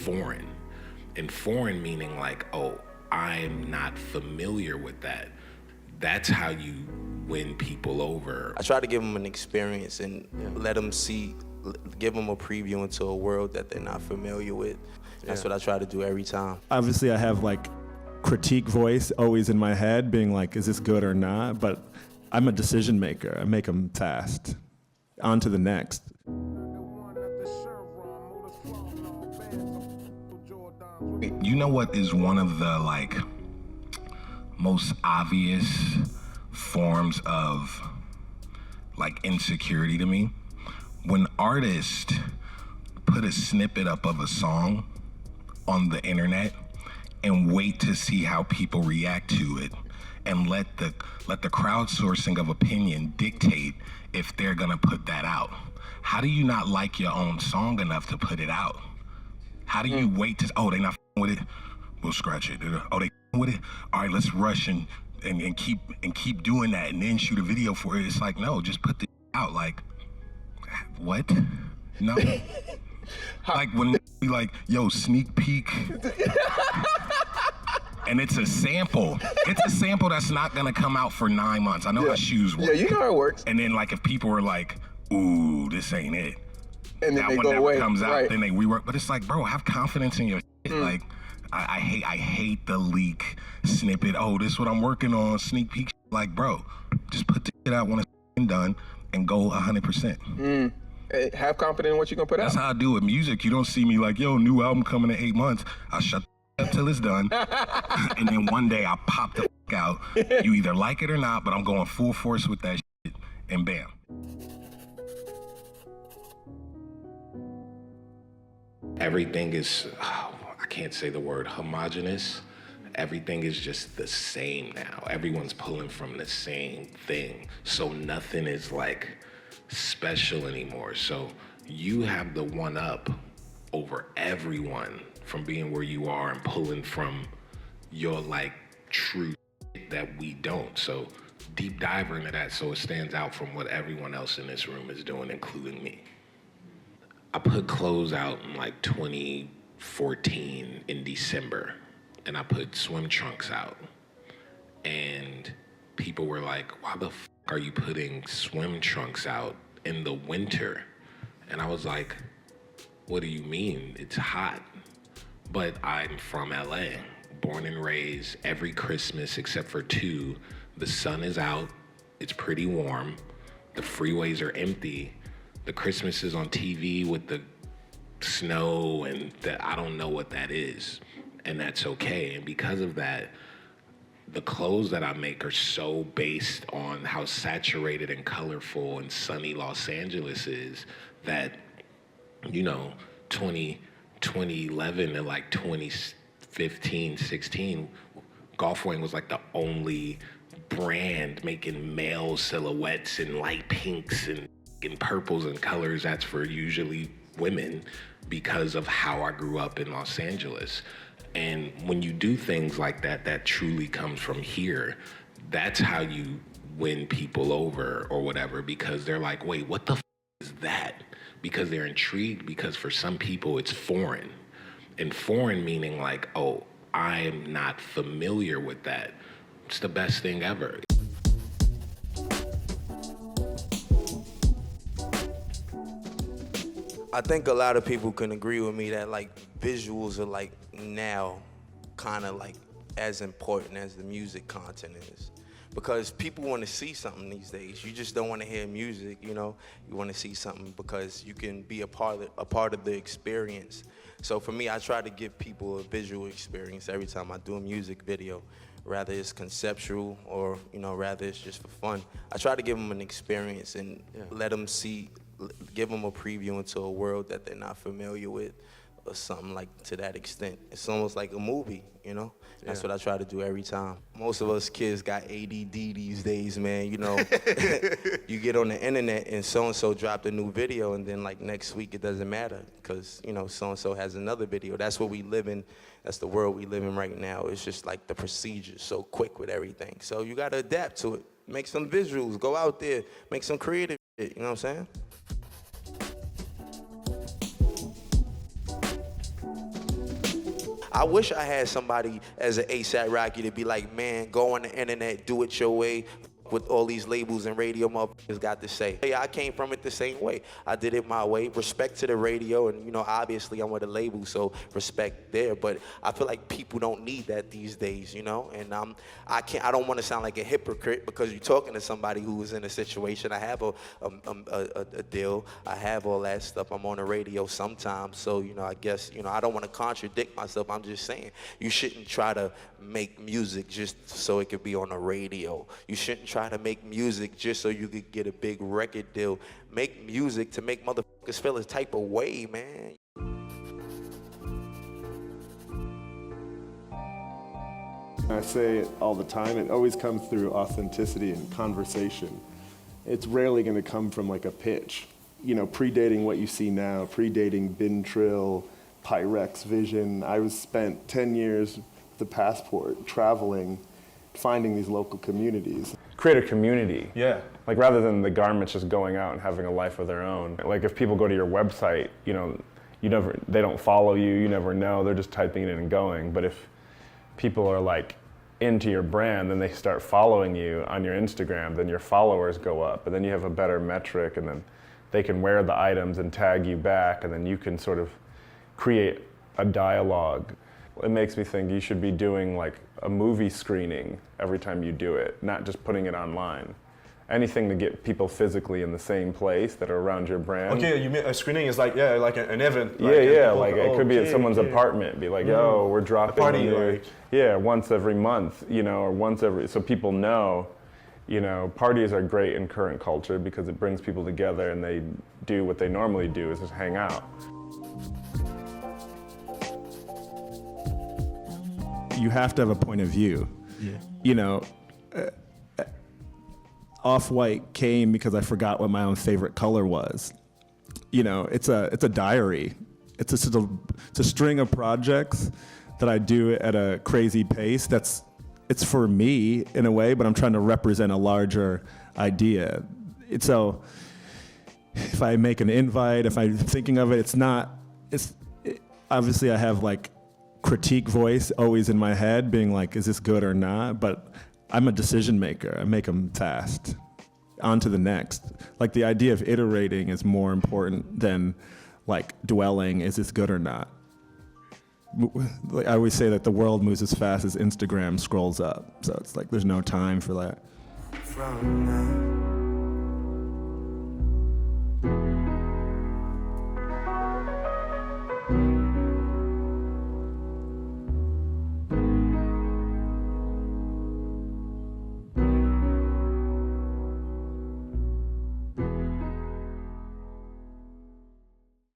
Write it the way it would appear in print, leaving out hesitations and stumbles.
foreign. And foreign meaning like, oh, I'm not familiar with that. That's how you win people over. I try to give them an experience and let them see, give them a preview into a world that they're not familiar with. That's what I try to do every time. Obviously, I have like critique voice always in my head being like, is this good or not? But I'm a decision maker. I make them fast. On to the next. You know what is one of the like most obvious forms of like insecurity to me? When artists put a snippet up of a song on the internet and wait to see how people react to it and let the crowdsourcing of opinion dictate if they're gonna put that out. How do you not like your own song enough to put it out? How do you wait to, oh, they not with it? We'll scratch it. Oh, they with it? All right, let's rush and keep doing that and then shoot a video for it. It's like, no, just put the out. Like, what? No. Like when we like, yo, sneak peek. And it's a sample. It's a sample that's not gonna come out for 9 months. I know how shoes work. Yeah, you know how it works. And then like if people were like, ooh, this ain't it. And then that they one go never away. comes out, right. then they rework. But it's like, bro, have confidence in your shit. Like, I hate the leak snippet. Oh, this is what I'm working on, sneak peek. Like, bro, just put the shit out when it's done and go 100%. Hey, have confidence in what you're gonna put That's out. how I do with music. You don't see me like, yo, new album coming in 8 months. I shut the up till it's done. And then one day I pop the out. You either like it or not, but I'm going full force with that shit. And bam. Everything is, I can't say the word homogenous. Everything is just the same now. Everyone's pulling from the same thing. So nothing is like special anymore. So you have the one up over everyone from being where you are and pulling from your like true that we don't. So deep diver into that so it stands out from what everyone else in this room is doing, including me. I put clothes out in like 2014 in December, and I put swim trunks out. And people were like, why the f are you putting swim trunks out in the winter? And I was like, what do you mean? It's hot. But I'm from LA, born and raised. Every Christmas except for 2, the sun is out, it's pretty warm, the freeways are empty. The Christmas is on TV with the snow and I don't know what that is, and that's okay. And because of that, the clothes that I make are so based on how saturated and colorful and sunny Los Angeles is that, you know, 2011 and like 2015, 16, Golf Wang was like the only brand making male silhouettes in light pinks and in purples and colors. That's for usually women because of how I grew up in Los Angeles. And when you do things like that, that truly comes from here. That's how you win people over or whatever, because they're like, wait, what the f is that? Because they're intrigued, because for some people it's foreign. And foreign meaning like, oh, I'm not familiar with that. It's the best thing ever. I think a lot of people can agree with me that like visuals are like now kind of like as important as the music content is. Because people want to see something these days. You just don't want to hear music, you know? You want to see something because you can be a part of the experience. So for me, I try to give people a visual experience every time I do a music video. Rather it's conceptual or, you know, rather it's just for fun. I try to give them an experience and let them see, give them a preview into a world that they're not familiar with or something like to that extent. It's almost like a movie, you know? That's what I try to do every time. Most of us kids got ADD these days, man, you know? You get on the internet and so-and-so dropped a new video and then like next week it doesn't matter because, you know, so-and-so has another video. That's what we live in. That's the world we live in right now. It's just like the procedure's so quick with everything. So you gotta adapt to it. Make some visuals, go out there, make some creative shit, you know what I'm saying? I wish I had somebody as an ASAP Rocky to be like, man, go on the internet, do it your way. With all these labels and radio motherfuckers got to say. Yeah, I came from it the same way. I did it my way. Respect to the radio, and you know, obviously I'm with a label, so respect there. But I feel like people don't need that these days, you know. And I don't want to sound like a hypocrite because you're talking to somebody who is in a situation. I have a deal. I have all that stuff. I'm on the radio sometimes, so you know, I guess you know, I don't want to contradict myself. I'm just saying you shouldn't try to make music just so it could be on the radio. You shouldn't try to make music just so you could get a big record deal. Make music to make motherfuckers feel a type of way, man. I say it all the time, it always comes through authenticity and conversation. It's rarely going to come from like a pitch, you know, predating what you see now, predating Bin Trill, Pyrex Vision. I spent 10 years with the Passport, traveling, finding these local communities. Create a community. Yeah. Like rather than the garments just going out and having a life of their own. Like if people go to your website, you know, they don't follow you, you never know, they're just typing it in and going. But if people are like into your brand, then they start following you on your Instagram, then your followers go up, and then you have a better metric, and then they can wear the items and tag you back, and then you can sort of create a dialogue. It makes me think you should be doing like a movie screening every time you do it, not just putting it online. Anything to get people physically in the same place that are around your brand. Okay, you mean a screening is like, yeah, like an event. Like, Yeah, like it could be at someone's apartment, be like, yo, we're dropping party, a new, like. yeah, once every month, you know, or once every, so people know, you know, parties are great in current culture because it brings people together and they do what they normally do, is just hang out. You have to have a point of view. Yeah. You know, Off-White came because I forgot what my own favorite color was. You know, it's a diary. It's a string of projects that I do at a crazy pace. It's for me in a way, but I'm trying to represent a larger idea. So if I make an invite, if I'm thinking of it, obviously I have like critique voice always in my head being like, is this good or not? But I'm a decision maker. I make them fast. On to the next. Like the idea of iterating is more important than like dwelling, is this good or not? I always say that the world moves as fast as Instagram scrolls up. So it's like there's no time for that. From now.